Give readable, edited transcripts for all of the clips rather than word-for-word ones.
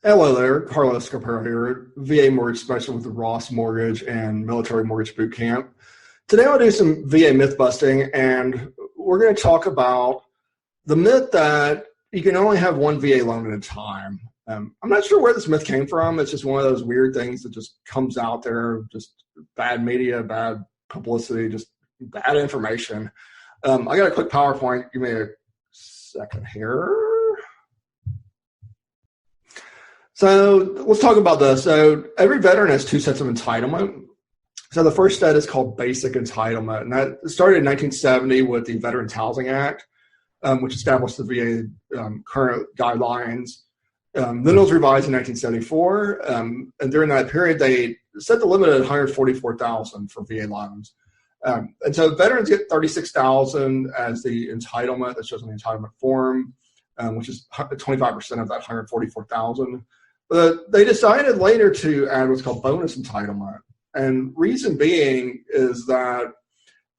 Hello there, Carlos Scarpero here, VA mortgage specialist with the Ross Mortgage and Military Mortgage Bootcamp. Today I'll do some VA myth busting, and we're going to talk about the myth that you can only have one VA loan at a time. I'm not sure where this myth came from. It's just one of those weird things that just comes out there, just bad media, bad publicity, just bad information. I got a quick PowerPoint. Give me a second here. So let's talk about this. So every veteran has two sets of entitlement. So the first set is called basic entitlement, and that started in 1970 with the Veterans Housing Act, which established the VA current guidelines. Then it was revised in 1974, and during that period, they set the limit at $144,000 for VA loans. And so veterans get $36,000 as the entitlement that shows on the entitlement form, which is 25% of that $144,000. But they decided later to add what's called bonus entitlement. And reason being is that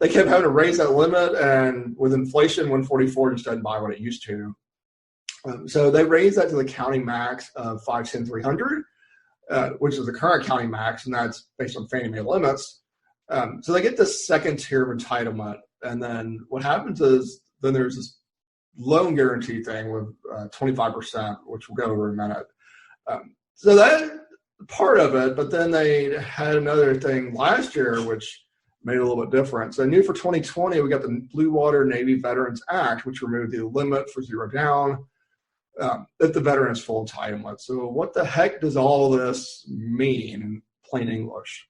they kept having to raise that limit, and with inflation, 144 just doesn't buy what it used to. So they raised that to the county max of $510,300, which is the current county max, and that's based on Fannie Mae limits. So they get this second tier of entitlement. And then what happens is then there's this loan guarantee thing with 25%, which we'll go over in a minute. So that part of it, but then they had another thing last year, which made it a little bit different. So new for 2020, we got the Blue Water Navy Veterans Act, which removed the limit for zero down if the veteran has full entitlement. So what the heck does all this mean in plain English?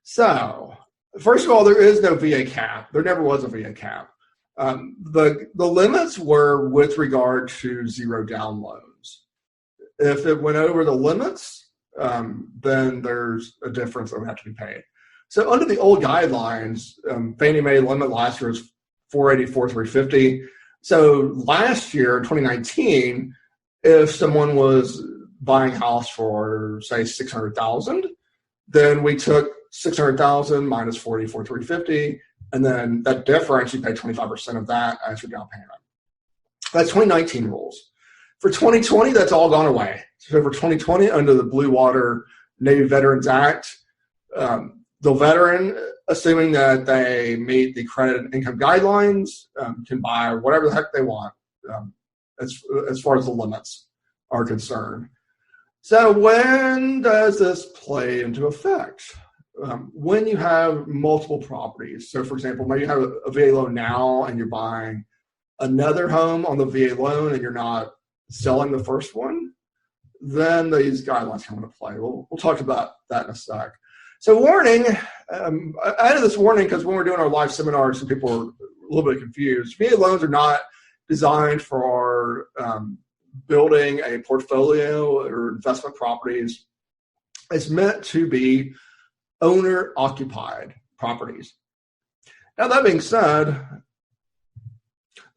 So first of all, there is no VA cap. There never was a VA cap. The limits were with regard to zero down loans. If it went over the limits, then there's a difference that would have to be paid. So under the old guidelines, Fannie Mae limit last year was $484,350. So last year, 2019, if someone was buying a house for say $600,000, then we took $600,000 minus $484,350, and then that difference, you pay 25% of that as your down payment. That's 2019 rules. For 2020, that's all gone away. So for 2020, under the Blue Water Navy Veterans Act, the veteran, assuming that they meet the credit and income guidelines, can buy whatever the heck they want as far as the limits are concerned. So when does this play into effect? When you have multiple properties. So for example, maybe you have a VA loan now and you're buying another home on the VA loan and you're not selling the first one, then these guidelines come into play. We'll talk about that in a sec. So warning, I added this warning because when we're doing our live seminars, some people are a little bit confused. VA loans are not designed for building a portfolio or investment properties. It's meant to be owner-occupied properties. Now, that being said,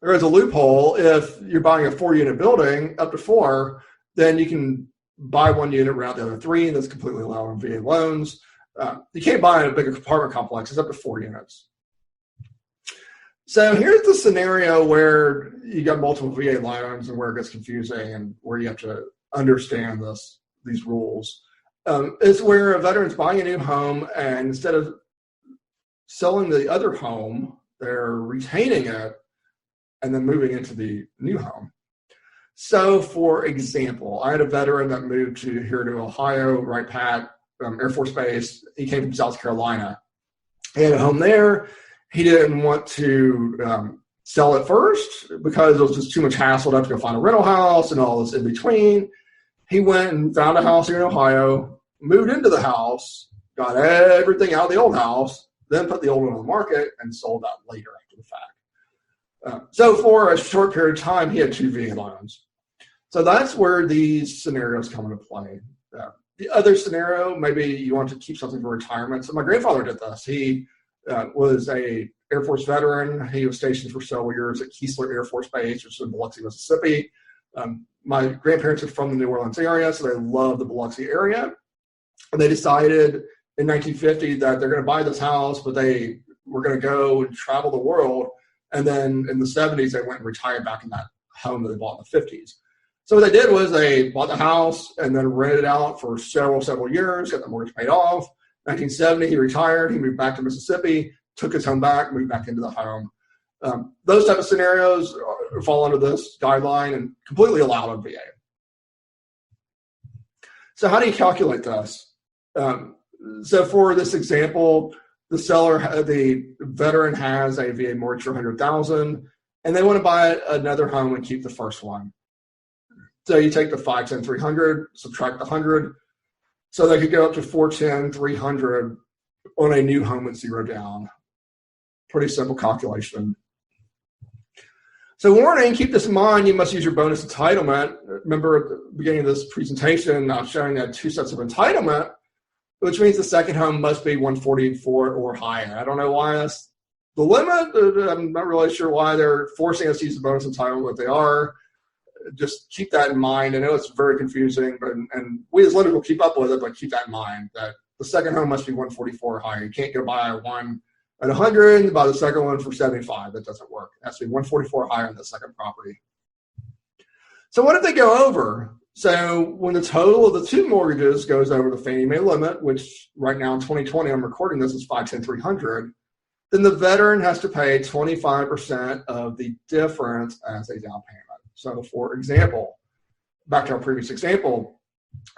there is a loophole. If you're buying a 4-unit building, up to 4, then you can buy 1 unit, rent the other 3, and that's completely allowed on VA loans. You can't buy in a bigger apartment complex. It's up to 4 units. So here's the scenario where you got multiple VA loans and where it gets confusing and where you have to understand these rules. Is where a veteran's buying a new home, and instead of selling the other home, they're retaining it and then moving into the new home. So, for example, I had a veteran that moved here to Ohio, Wright Pat Air Force Base. He came from South Carolina. He had a home there. He didn't want to sell it first because it was just too much hassle to have to go find a rental house and all this in between. He went and found a house here in Ohio, moved into the house, got everything out of the old house, then put the old one on the market and sold that later after the fact. So for a short period of time, he had 2 VA loans. So that's where these scenarios come into play. The other scenario, maybe you want to keep something for retirement. So my grandfather did this. He was a Air Force veteran. He was stationed for several years at Keesler Air Force Base, which is in Biloxi, Mississippi. My grandparents are from the New Orleans area, so they love the Biloxi area. And they decided in 1950 that they're going to buy this house, but they were going to go and travel the world. And then in the 70s, they went and retired back in that home that they bought in the 50s. So what they did was they bought the house and then rented it out for several years, got the mortgage paid off. 1970, he retired. He moved back to Mississippi, took his home back, moved back into the home. Those type of scenarios fall under this guideline and completely allowed on VA. So how do you calculate this? So for this example, the veteran has a VA mortgage for $100,000, and they want to buy another home and keep the first one. So you take the 510, 300, subtract the 100, so they could go up to 410, 300 on a new home with zero down. Pretty simple calculation. So warning, keep this in mind, you must use your bonus entitlement. Remember at the beginning of this presentation, I was showing that 2 sets of entitlement, which means the second home must be 144 or higher. I don't know why that's the limit. I'm not really sure why they're forcing us to use the bonus entitlement, but they are. Just keep that in mind. I know it's very confusing, but and we as lenders will keep up with it, but keep that in mind that the second home must be 144 or higher. You can't go buy one at 100 and buy the second one for 75. That doesn't work. It has to be 144 or higher on the second property. So what if they go over? So when the total of the two mortgages goes over the Fannie Mae limit, which right now in 2020, I'm recording this, is 510, 300, then the veteran has to pay 25% of the difference as a down payment. So for example, back to our previous example,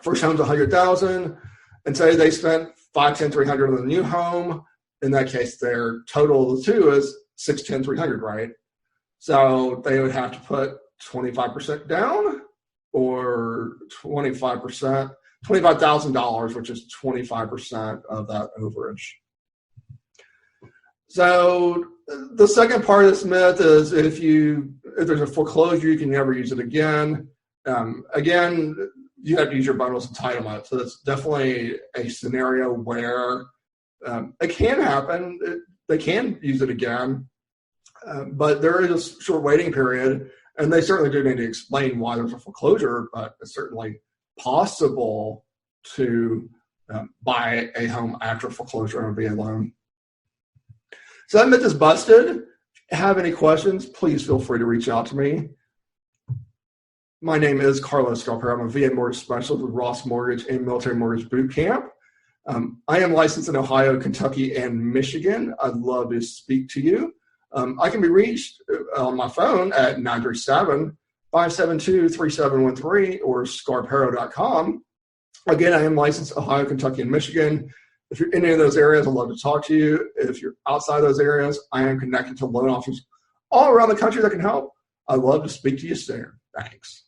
first home's $100,000, and say they spent 510, 300 on the new home. In that case, their total of the two is 610, 300, right? So they would have to put 25% down, or 25%, $25,000, which is 25% of that overage. So the second part of this myth is if there's a foreclosure, you can never use it again. Again, you have to use your bonus entitlement. So that's definitely a scenario where it can happen. They can use it again, but there is a short waiting period, and they certainly do need to explain why there's a foreclosure, but it's certainly possible to buy a home after foreclosure on a VA loan. So that myth is busted. If you have any questions, please feel free to reach out to me. My name is Carlos Scarpero. I'm a VA mortgage specialist with Ross Mortgage and Military Mortgage Bootcamp. I am licensed in Ohio, Kentucky, and Michigan. I'd love to speak to you. I can be reached on my phone at 937-572-3713 or scarpero.com. Again, I am licensed in Ohio, Kentucky, and Michigan. If you're in any of those areas, I'd love to talk to you. If you're outside those areas, I am connected to loan officers all around the country that can help. I'd love to speak to you soon. Thanks.